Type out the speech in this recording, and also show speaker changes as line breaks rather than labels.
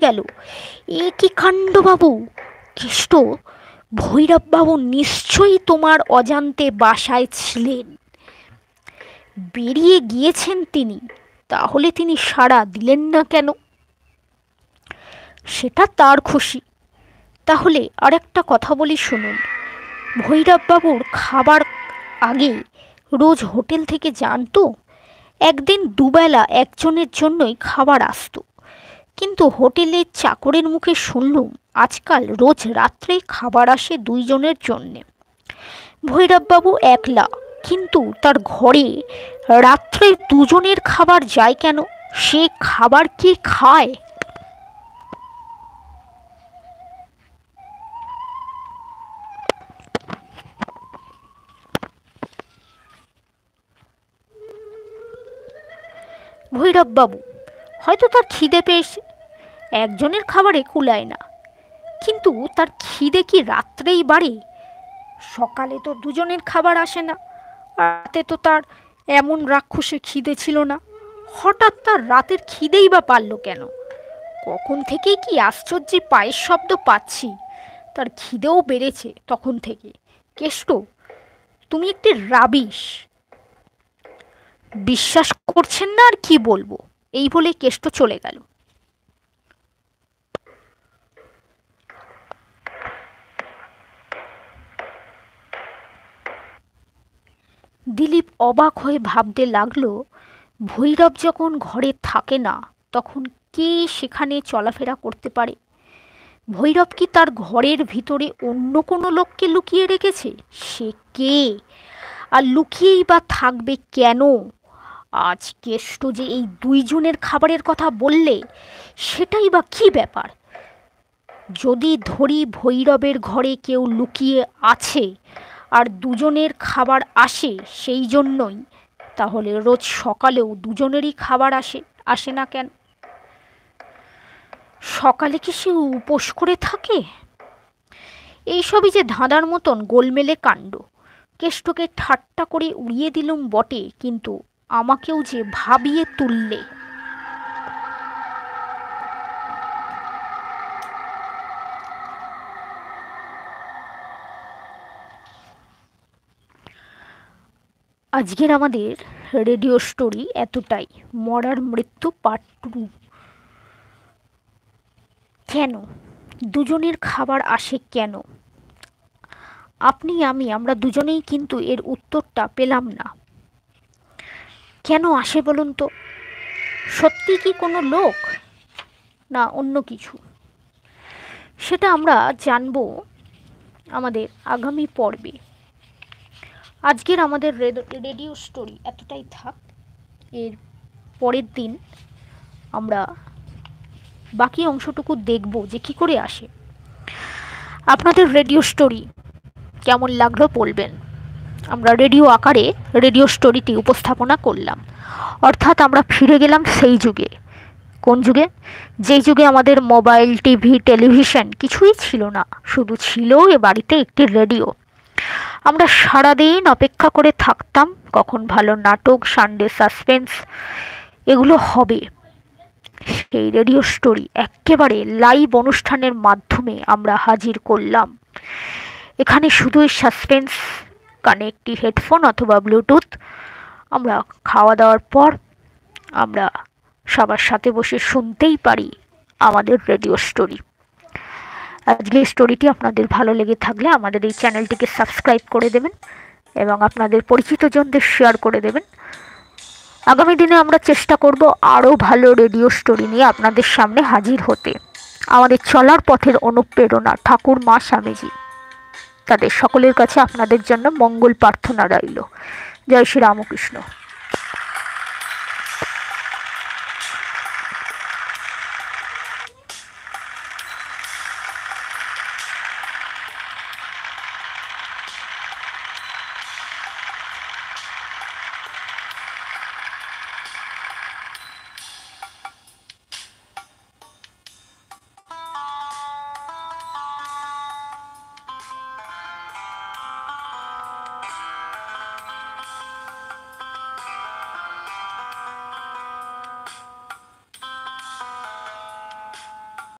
গেল। এ কি কাণ্ড বাবু! কেষ্ট, ভৈরববাবু নিশ্চয়ই তোমার অজান্তে বাসায় ছিলেন। বেরিয়ে গিয়েছেন তিনি, তাহলে তিনি সাড়া দিলেন না কেন? সেটা তার খুশি। তাহলে আরেকটা কথা বলি শুনুন। ভৈরববাবুর খাবার আগে রোজ হোটেল থেকে জানতো। একদিন দুবেলা একজনের জন্যই খাবার আসতো, কিন্তু হোটেলের চাকরের মুখে শুনলুম আজকাল রোজ রাত্রে খাবার আসে দুইজনের জন্যে। ভৈরববাবু একলা, কিন্তু তার ঘরে রাত্রে দুজনের খাবার যায় কেন? সে খাবার কে খায়? ভৈরববাবু। হয়তো তার খিদে পেয়েছে, একজনের খাবারে কুলায় না। কিন্তু তার খিদে কি রাত্রেই বাড়ে? সকালে তো দুজনের খাবার আসে না, রাতে তো তার এমন রাক্ষসে খিদে ছিল না। হঠাৎ তার রাতের খিদেই বা পারল কেন? কখন থেকেই কি আশ্চর্যে পায়ের শব্দ পাচ্ছি, তার খিদেও বেড়েছে তখন থেকে। কেষ্ট, তুমি একটি রাবিশ। বিশ্বাস করছেন না আর কি বলবো। এই বলে কেষ্ট চলে গেল। দিলীপ অবাক হয়ে ভাবতে লাগলো, ভৈরব যখন ঘরে থাকে না, তখন কে সেখানে চলাফেরা করতে পারে? ভৈরব কি তার ঘরের ভিতরে অন্য কোনো লোককে লুকিয়ে রেখেছে? সে কে? আর লুকিয়েই বা থাকবে কেন? আজ কেষ্ট যে এই দুইজনের খাবারের কথা বললে, সেটাই বা কি ব্যাপার? যদি ধরি ভৈরবের ঘরে কেউ লুকিয়ে আছে আর দুজনের খাবার আসে সেই জন্যই, তাহলে রোজ সকালেও দুজনেরই খাবার আসে না কেন? সকালে কি সে উপোস করে থাকে? এইসবই যে ধাঁধার মতন গোলমেলে কাণ্ড। কেষ্টকে ঠাট্টা করে উড়িয়ে দিলুম বটে, কিন্তু আমাকেও যে ভাবিয়ে তুললে। আজকের আমাদের রেডিও স্টোরি এতটাই। মরার মৃত্যু পার্ট 2। কেন দুজনের খাবার আসে কেন? আপনি আমরা দুজনেই কিন্তু এর উত্তরটা পেলাম না। কেন আসে বলুন তো? সত্যি কি কোনো লোক, না অন্য কিছু? সেটা আমরা জানবো আমাদের আগামী পর্বে। আজকের আমাদের রেডিও স্টোরি এতটাই থাক। এর পরের দিন আমরা বাকি অংশটুকু দেখব যে কি করে আসে। আপনাদের রেডিও স্টোরি কেমন লাগলো বলবেন। আমরা রেডিও আকারে রেডিও স্টোরিটি উপস্থাপনা করলাম, অর্থাৎ আমরা ফিরে গেলাম সেই যুগে। কোন যুগে? যেই যুগে আমাদের মোবাইল, টিভি, টেলিভিশন কিছুই ছিল না, শুধু ছিল এ বাড়িতে একটি রেডিও। আমরা সারাদিন অপেক্ষা করে থাকতাম কখন ভালো নাটক, সানডে সাসপেন্স এগুলো হবে। সেই রেডিও স্টোরি একেবারে লাইভ অনুষ্ঠানের মাধ্যমে আমরা হাজির করলাম। এখানে শুধুই সাসপেন্স, কানে একটি হেডফোন অথবা ব্লুটুথ। আমরা খাওয়া দাওয়ার পর আমরা সবার সাথে বসে শুনতেই পারি আমাদের রেডিও স্টোরি। আজকের স্টোরিটি আপনাদের ভালো লেগে থাকলে আমাদের এই চ্যানেলটিকে সাবস্ক্রাইব করে দেবেন এবং আপনাদের পরিচিতজনদের শেয়ার করে দেবেন। আগামী দিনে আমরা চেষ্টা করব আরও ভালো রেডিও স্টোরি নিয়ে আপনাদের সামনে হাজির হতে। আমাদের চলার পথের অনুপ্রেরণা ঠাকুর মা স্বামীজি, তাদের সকলের কাছে আপনাদের জন্য মঙ্গল প্রার্থনা রইল। জয় শ্রী রামকৃষ্ণ।